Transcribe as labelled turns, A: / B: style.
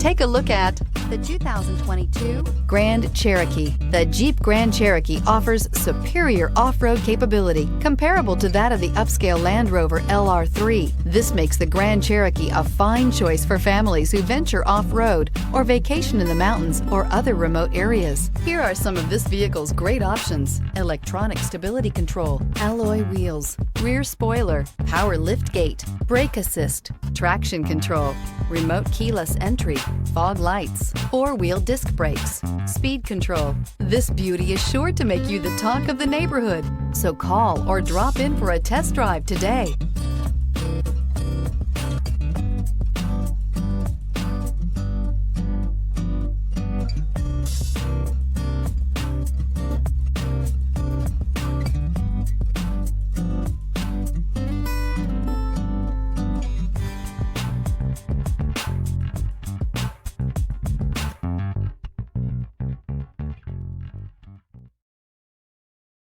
A: Take a look at the 2022 Grand Cherokee. The Jeep Grand Cherokee offers superior off-road capability comparable to that of the upscale Land Rover LR3. This makes the Grand Cherokee a fine choice for families who venture off-road or vacation in the mountains or other remote areas. Here are some of this vehicle's great options: electronic stability control, alloy wheels, rear spoiler, power liftgate, brake assist, traction control, remote keyless entry, fog lights, four-wheel disc brakes, speed control. This beauty is sure to make you the talk of the neighborhood. So call or drop in for a test drive today.